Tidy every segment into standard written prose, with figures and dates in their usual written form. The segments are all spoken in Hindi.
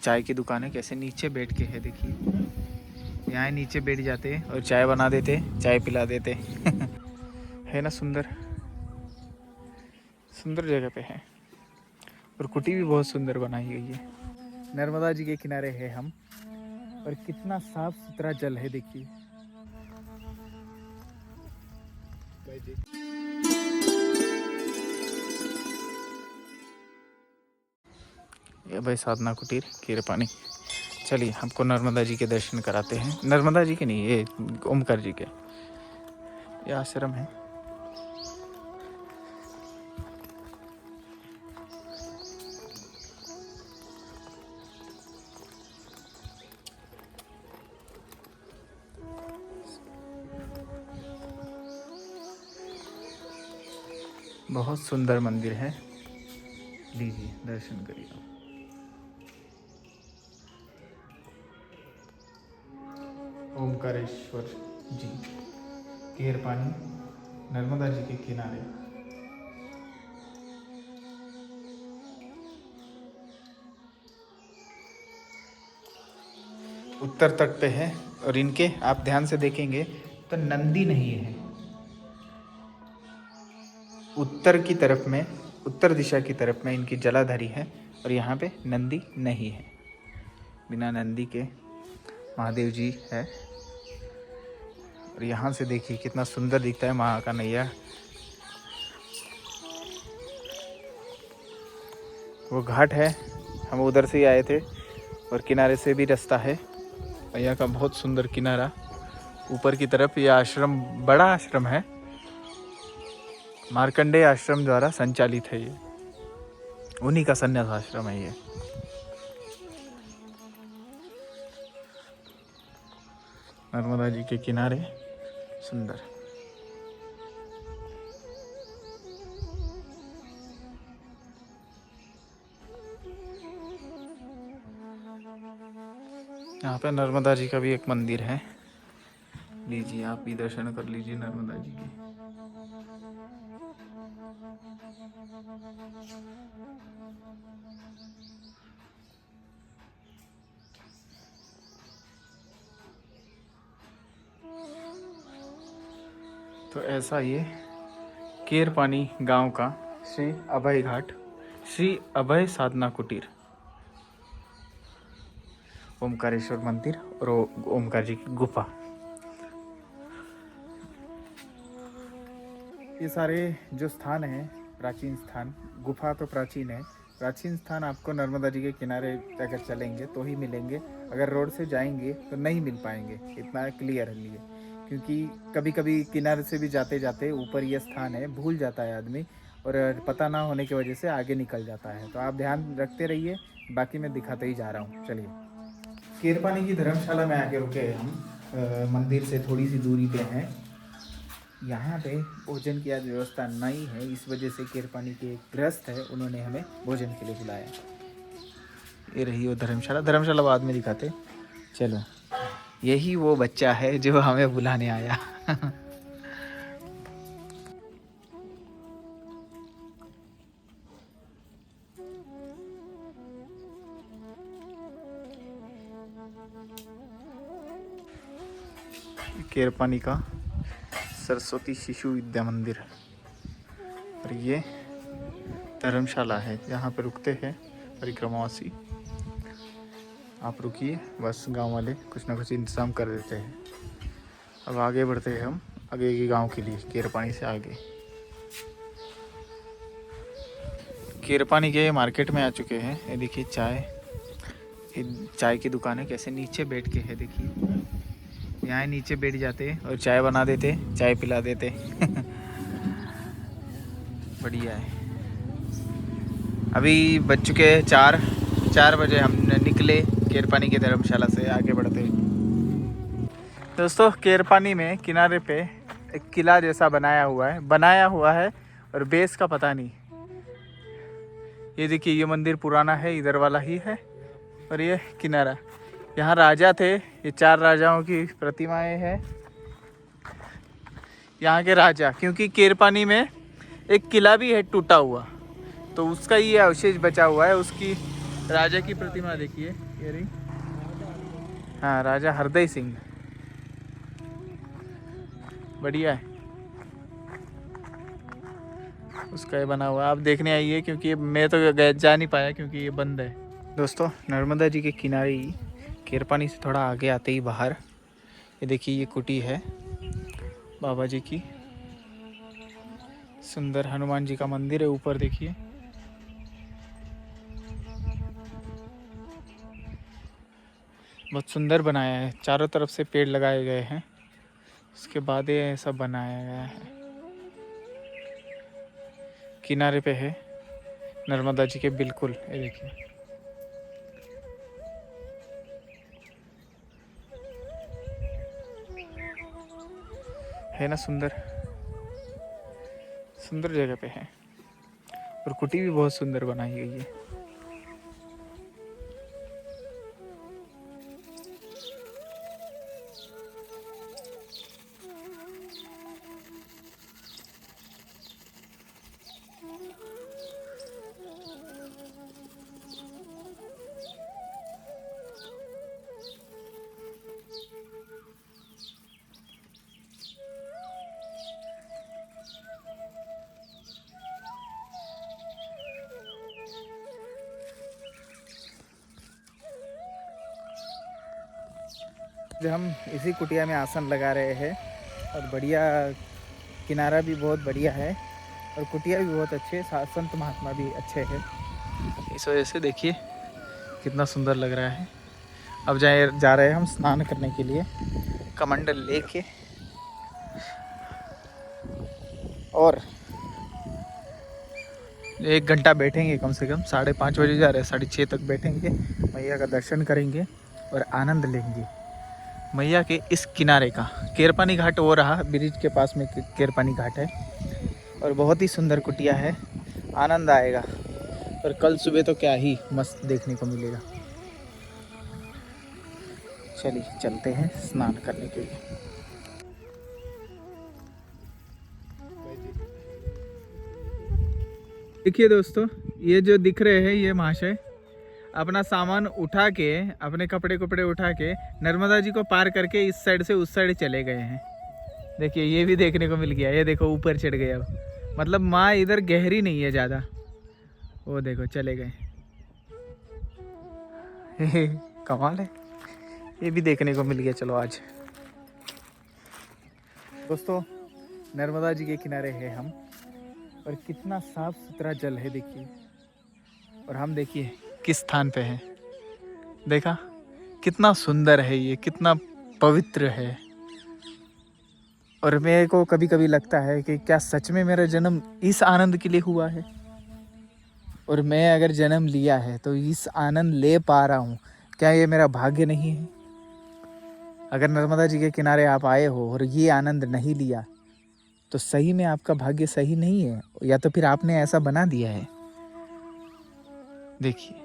चाय की दुकान है, कैसे नीचे बैठ के है देखिए। यहाँ नीचे बैठ जाते और चाय बना देते, चाय पिला देते है ना, सुंदर सुंदर जगह पे है। और कुटी भी बहुत सुंदर बनाई गई है। नर्मदा जी के किनारे है हम, और कितना साफ सुथरा जल है देखिए। ये भाई साधना कुटीर केरपानी। चलिए हमको नर्मदा जी के दर्शन कराते हैं। नर्मदा जी के नहीं, ये ओमकार जी के, ये आश्रम है। बहुत सुंदर मंदिर है, लीजिए दर्शन करिए। ओमकारेश्वर जी केरपानी, नर्मदा जी के किनारे। उत्तर तट पे है, और इनके आप ध्यान से देखेंगे तो नंदी नहीं है। उत्तर की तरफ में, उत्तर दिशा की तरफ में इनकी जलाधारी है, और यहाँ पे नंदी नहीं है। बिना नंदी के महादेव जी है। और यहाँ से देखिए कितना सुंदर दिखता है महा का नैया। वो घाट है, हम उधर से ही आए थे, और किनारे से भी रास्ता है। मैया का बहुत सुंदर किनारा ऊपर की तरफ। यह आश्रम बड़ा आश्रम है, मार्कंडेय आश्रम द्वारा संचालित है। ये उन्हीं का संन्यास आश्रम है ये। नर्मदा जी के किनारे सुंदर। यहाँ पे नर्मदा जी का भी एक मंदिर है, लीजिए आप भी दर्शन कर लीजिए नर्मदा जी के। तो ऐसा ये केरपानी गांव का श्री अभय घाट, श्री अभय साधना कुटीर, ओमकारेश्वर मंदिर और ओमकार जी की गुफा। ये सारे जो स्थान हैं प्राचीन स्थान, गुफा तो प्राचीन है, प्राचीन स्थान आपको नर्मदा जी के किनारे अगर चलेंगे तो ही मिलेंगे। अगर रोड से जाएंगे तो नहीं मिल पाएंगे, इतना क्लियर है लिए। क्योंकि कभी कभी किनारे से भी जाते जाते ऊपर ये स्थान है, भूल जाता है आदमी, और पता ना होने की वजह से आगे निकल जाता है। तो आप ध्यान रखते रहिए, बाकी मैं दिखाते ही जा रहा हूँ। चलिए, केरपानी की धर्मशाला में आके रुके हम, मंदिर से थोड़ी सी दूरी पे हैं। यहाँ पे भोजन की आज व्यवस्था नहीं है, इस वजह से केरपानी के एक गृहस्थ है, उन्होंने हमें भोजन के लिए बुलाया। ये रही वो धर्मशाला, धर्मशाला बाद में दिखाते। चलो, यही वो बच्चा है जो हमें बुलाने आया केरपानी का सरस्वती शिशु विद्या मंदिर, और ये धर्मशाला है, यहाँ पे रुकते हैं परिक्रमावासी। आप रुकिए, बस गांव वाले कुछ ना कुछ इंतज़ाम कर देते हैं। अब आगे बढ़ते हैं हम आगे के गांव के लिए, केरपानी से आगे। केरपानी के मार्केट में आ चुके हैं। ये देखिए चाय की दुकान है, कैसे नीचे बैठ के है देखिए। यहाँ नीचे बैठ जाते और चाय बना देते, चाय पिला देते बढ़िया है। अभी बज चुके 4 बजे हम निकले केरपानी के धर्मशाला से, आगे बढ़ते। दोस्तों, केरपानी में किनारे पे एक किला जैसा बनाया हुआ है और बेस का पता नहीं। ये देखिए, ये मंदिर पुराना है, इधर वाला ही है, और ये किनारा। यहाँ राजा थे, ये 4 राजाओं की प्रतिमाएं हैं, यहाँ के राजा। क्योंकि केरपानी में एक किला भी है टूटा हुआ, तो उसका ये अवशेष बचा हुआ है, उसकी राजा की प्रतिमा देखिए। ये रही, हाँ राजा हरदई सिंह, बढ़िया है। उसका ये बना हुआ आप देखने आइए, क्योंकि मैं तो जा नहीं पाया क्योंकि ये बंद है। दोस्तों नर्मदा जी के किनारे ही केरपानी से थोड़ा आगे आते ही बाहर ये देखिए ये कुटी है बाबा जी की। सुंदर हनुमान जी का मंदिर है ऊपर देखिए। बहुत सुंदर बनाया है, चारों तरफ से पेड़ लगाए गए हैं, उसके बाद ये सब बनाया गया है। किनारे पे है नर्मदा जी के बिल्कुल, ये देखिए। है ना सुंदर, सुंदर जगह पे है और कुटी भी बहुत सुंदर बनाई गई है। जो हम इसी कुटिया में आसन लगा रहे हैं और बढ़िया, किनारा भी बहुत बढ़िया है और कुटिया भी बहुत अच्छे, संत महात्मा भी अच्छे हैं। इस वजह से देखिए कितना सुंदर लग रहा है। अब जा रहे हैं हम स्नान करने के लिए कमंडल लेके, और 1 घंटा बैठेंगे कम से कम। 5:30 बजे जा रहे हैं, 6:30 तक बैठेंगे, मैया का दर्शन करेंगे और आनंद लेंगे मैया के इस किनारे का। केरपानी घाट वो रहा, ब्रिज के पास में केरपानी घाट है और बहुत ही सुंदर कुटिया है, आनंद आएगा। और कल सुबह तो क्या ही मस्त देखने को मिलेगा। चलिए चलते हैं स्नान करने के लिए। देखिए दोस्तों, ये जो दिख रहे हैं ये महाशय अपना सामान उठा के, अपने कपड़े उठा के नर्मदा जी को पार करके इस साइड से उस साइड चले गए हैं। देखिए ये भी देखने को मिल गया, ये देखो ऊपर चढ़ गए। अब मतलब माँ इधर गहरी नहीं है ज़्यादा, वो देखो चले गए। कमाल है, ये भी देखने को मिल गया। चलो आज दोस्तों नर्मदा जी के किनारे हैं हम और कितना साफ सुथरा जल है देखिए। और हम देखिए किस स्थान पे हैं, देखा कितना सुंदर है ये, कितना पवित्र है। और मेरे को कभी कभी लगता है कि क्या सच में मेरा जन्म इस आनंद के लिए हुआ है, और मैं अगर जन्म लिया है तो इस आनंद ले पा रहा हूँ, क्या ये मेरा भाग्य नहीं है? अगर नर्मदा जी के किनारे आप आए हो और ये आनंद नहीं लिया तो सही में आपका भाग्य सही नहीं है, या तो फिर आपने ऐसा बना दिया है। देखिए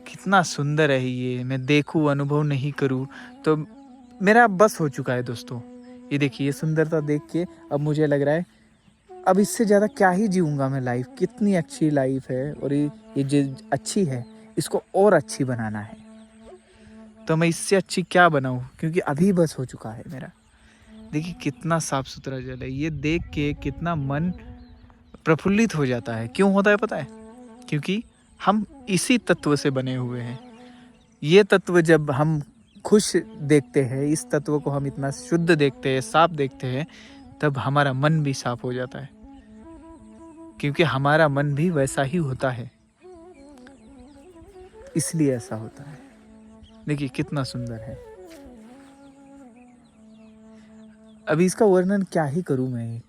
कितना सुंदर है ये, मैं देखूं अनुभव नहीं करूं तो मेरा बस हो चुका है दोस्तों। ये देखिए ये सुंदरता देख के अब मुझे लग रहा है अब इससे ज़्यादा क्या ही जीऊँगा मैं लाइफ। कितनी अच्छी लाइफ है और ये जो अच्छी है इसको और अच्छी बनाना है, तो मैं इससे अच्छी क्या बनाऊँ, क्योंकि अभी बस हो चुका है मेरा। देखिए कितना साफ सुथरा जल है, ये देख के कितना मन प्रफुल्लित हो जाता है। क्यों होता है पता है? क्योंकि हम इसी तत्व से बने हुए हैं। ये तत्व जब हम खुश देखते हैं, इस तत्व को हम इतना शुद्ध देखते हैं, साफ देखते हैं, तब हमारा मन भी साफ हो जाता है, क्योंकि हमारा मन भी वैसा ही होता है, इसलिए ऐसा होता है। देखिए कितना सुंदर है। अभी इसका वर्णन क्या ही करूं मैं,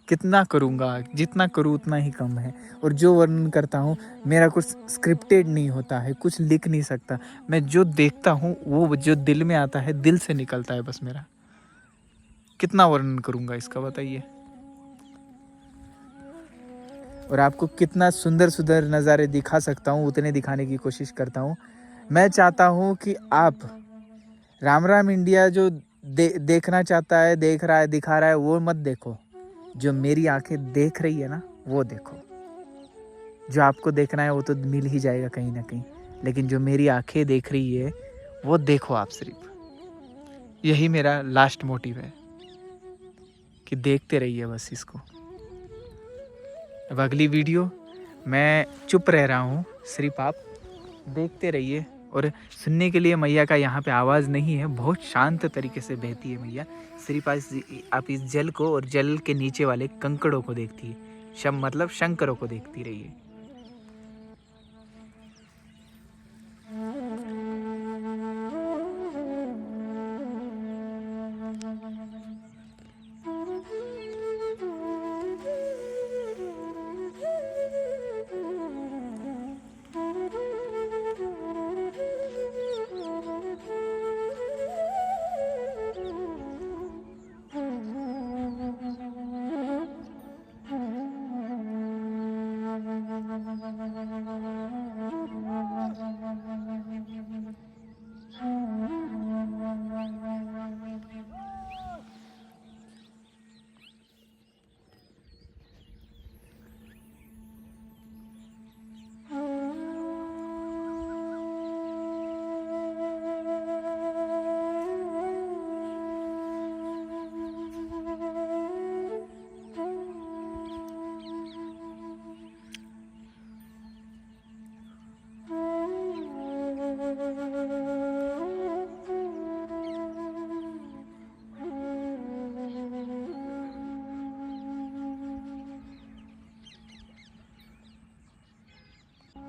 कितना करूंगा, जितना करूं उतना ही कम है। और जो वर्णन करता हूं मेरा कुछ स्क्रिप्टेड नहीं होता है, कुछ लिख नहीं सकता मैं। जो देखता हूं वो जो दिल में आता है, दिल से निकलता है बस मेरा। कितना वर्णन करूंगा इसका बताइए। और आपको कितना सुंदर सुंदर नज़ारे दिखा सकता हूँ उतने दिखाने की कोशिश करता हूँ। मैं चाहता हूँ कि आप राम राम इंडिया जो देखना चाहता है, देख रहा है, दिखा रहा है, वो मत देखो। जो मेरी आंखें देख रही है ना वो देखो। जो आपको देखना है वो तो मिल ही जाएगा कहीं ना कहीं, लेकिन जो मेरी आंखें देख रही है वो देखो आप सिर्फ। यही मेरा लास्ट मोटिव है कि देखते रहिए बस इसको। अब अगली वीडियो मैं चुप रह रहा हूँ, सिर्फ आप देखते रहिए। और सुनने के लिए मैया का यहाँ पे आवाज़ नहीं है, बहुत शांत तरीके से बहती है मैया। सिर्फ आप इस जल को और जल के नीचे वाले कंकड़ों को देखती है, मतलब शंकरों को देखती रहिए।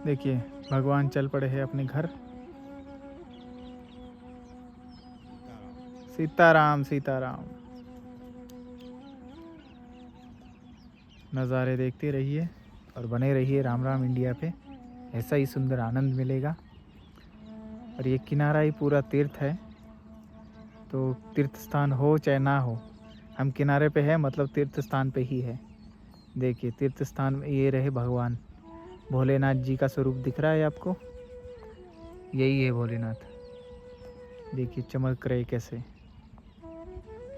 देखिए भगवान चल पड़े हैं अपने घर। सीताराम सीताराम। नज़ारे देखते रहिए और बने रहिए राम राम इंडिया पे, ऐसा ही सुंदर आनंद मिलेगा। और ये किनारा ही पूरा तीर्थ है, तो तीर्थ स्थान हो चाहे ना हो, हम किनारे पे है मतलब तीर्थ स्थान पे ही है। देखिए तीर्थ स्थान में ये रहे भगवान भोलेनाथ जी का स्वरूप दिख रहा है आपको, यही है भोलेनाथ। देखिए चमक रहे कैसे,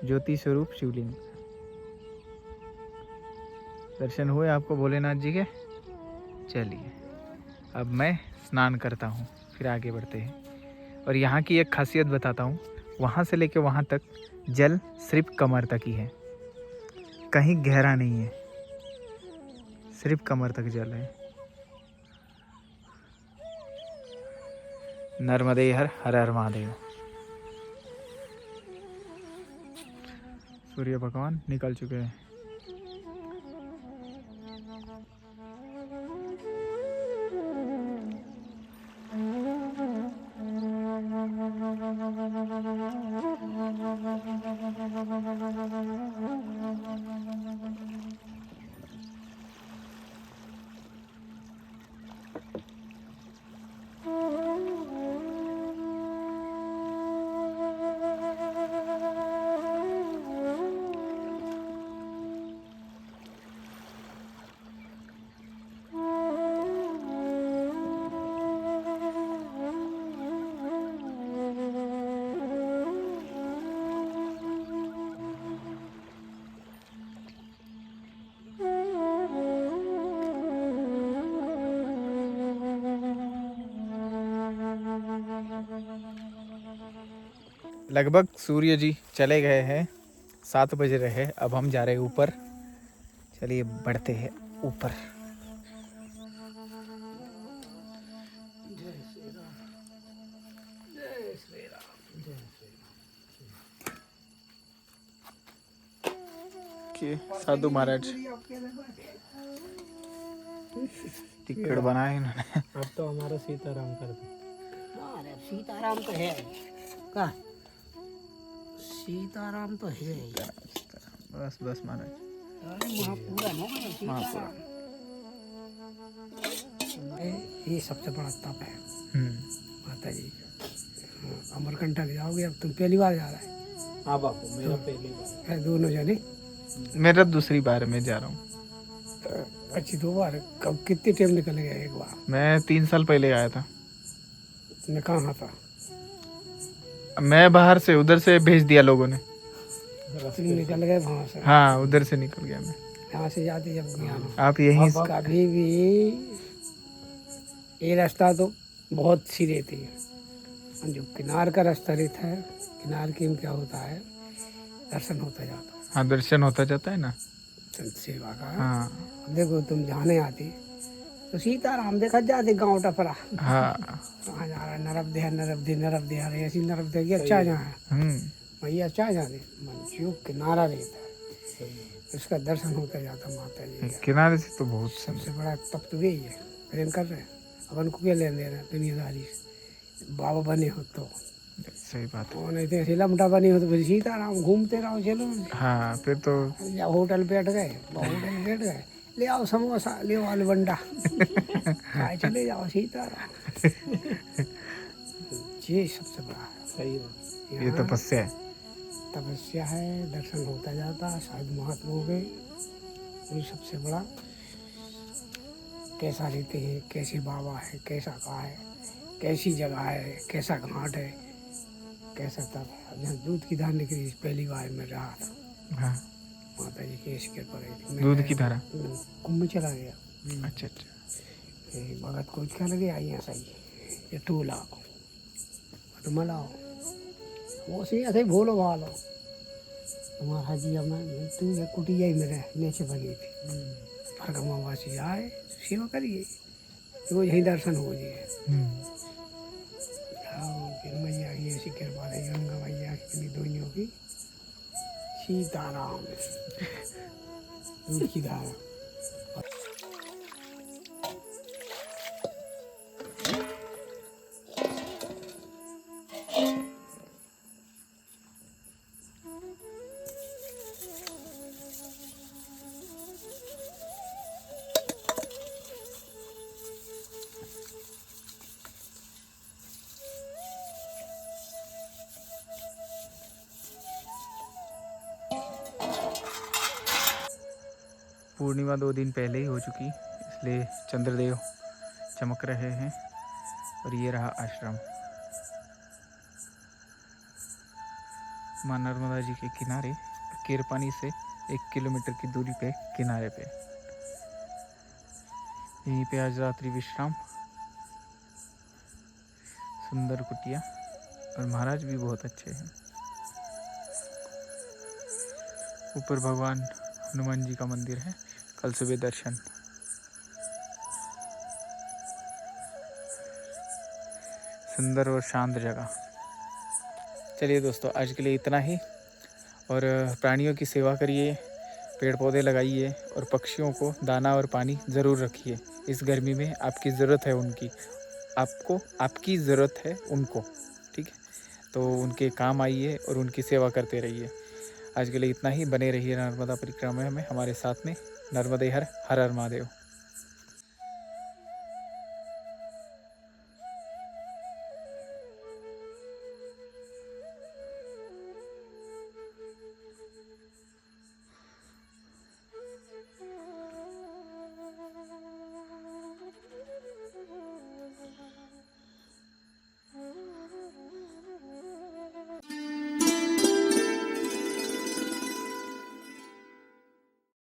ज्योति स्वरूप शिवलिंग। दर्शन हुए आपको भोलेनाथ जी के? चलिए अब मैं स्नान करता हूँ, फिर आगे बढ़ते हैं। और यहाँ की एक खासियत बताता हूँ, वहाँ से लेके वहाँ तक जल सिर्फ कमर तक ही है, कहीं गहरा नहीं है, सिर्फ कमर तक जल है। नर्मदे हर हर महादेव। सूर्य भगवान निकल चुके हैं। लगभग सूर्य जी चले गए हैं, 7 बज रहे हैं। अब हम जा रहे हैं ऊपर, चलिए बढ़ते हैं ऊपर। साधु महाराज टिकट बनाए इन्होंने। अब तो हमारा सीताराम कर दो। अरे सीताराम तो है का, सीताराम तो है। बस बस महाराज, महापुराण ये सबसे बड़ा तप है माता जी का। अमरकंटक जाओगे, अब तुम पहली बार जा रहा है? हाँ बापू, मेरा पहली बार है। दोनों जाने, मेरा दूसरी बार मैं जा रहा हूँ। अच्छी 2 बार। कब कितने टाइम निकल गया? एक बार मैं 3 साल पहले आया था। तुमने कहाँ था? मैं बाहर से, उधर से भेज दिया लोगों ने। तुम निकल गए वहाँ से? हाँ उधर से निकल गया मैं। यहाँ से जाते जब ज्ञान आप यहीं कभी भी ये रास्ता तो बहुत सी रहती है। और जो किनार का रास्ता रहता है, किनार के में क्या होता है, दर्शन होता जाता है हाँ, दर्शन होता जाता है ना। संत सेवा का। हाँ अब देखो तुम जाने आते तो सीताराम देखा जाते गाँव टपरा, हाँ। कहाँ जा रहा है, नरबदे नरबदे नरबदे, अरे ऐसी नरबदे की अच्छा जहाँ है भैया, अच्छा जाने मन जो किनारा रहता है उसका दर्शन होता जाता माता जी का। किनारे से तो बहुत सबसे बड़ा तप तो यही है, प्रेम कर रहे हैं अपन को क्या लेन देना दुनियादारी से। बाबा बने हो तो सही बात है। और नहीं तो ऐसे लमटा बने हो तो फिर सीताराम घूमते रहो, चलो हाँ फिर तो या होटल बैठ गए, होटल बैठ गए, ले आओ समोसा, ले आओ आलू बंडा खाए चले जाओ सीताराम। ये सबसे बड़ा है। सही बात, ये तपस्या है। तपस्या है, दर्शन होता जाता शायद महात्माओं के। ये सबसे बड़ा कैसा रहते हैं, कैसे बाबा है, कैसा कहा है, कैसी जगह है, कैसा घाट है, कैसा तब है। जहाँ दूध की धार निकली पहली बार में रहा था, हाँ, माता जी की ऐसी कृपा रही थी। दूध की धारा। कुंभ में चला गया। अच्छा अच्छा। भगत को क्या लगे आई यहाँ सही ये टूला तो मलाओ वो से ऐसे भोलो भालो तुम्हारा जी मैं तू ये कुटिया ही मेरे नीचे बनी थी भरगमावासी आए सेवा करिए तो यही दर्शन हो जाए। फिर मैया की ऐसी कृपा रही, गंगा मैया की दोनों की। सीताराम दूध की धारा। पूर्णिमा 2 दिन पहले ही हो चुकी, इसलिए चंद्रदेव चमक रहे हैं। और ये रहा आश्रम माँ नर्मदा जी के किनारे, केरपानी से 1 किलोमीटर की दूरी पे किनारे पे। यहीं पे आज रात्रि विश्राम, सुंदर कुटिया, और महाराज भी बहुत अच्छे हैं। ऊपर भगवान हनुमान जी का मंदिर है, कल सुबह दर्शन। सुंदर और शांत जगह। चलिए दोस्तों, आज के लिए इतना ही। और प्राणियों की सेवा करिए, पेड़ पौधे लगाइए, और पक्षियों को दाना और पानी ज़रूर रखिए। इस गर्मी में आपकी ज़रूरत है उनकी, आपकी ज़रूरत है उनको, ठीक है। तो उनके काम आइए और उनकी सेवा करते रहिए। आज के लिए इतना ही। बने रहिए नर्मदा परिक्रमा में हमारे साथ में। नर्मदे हर हर महादेव।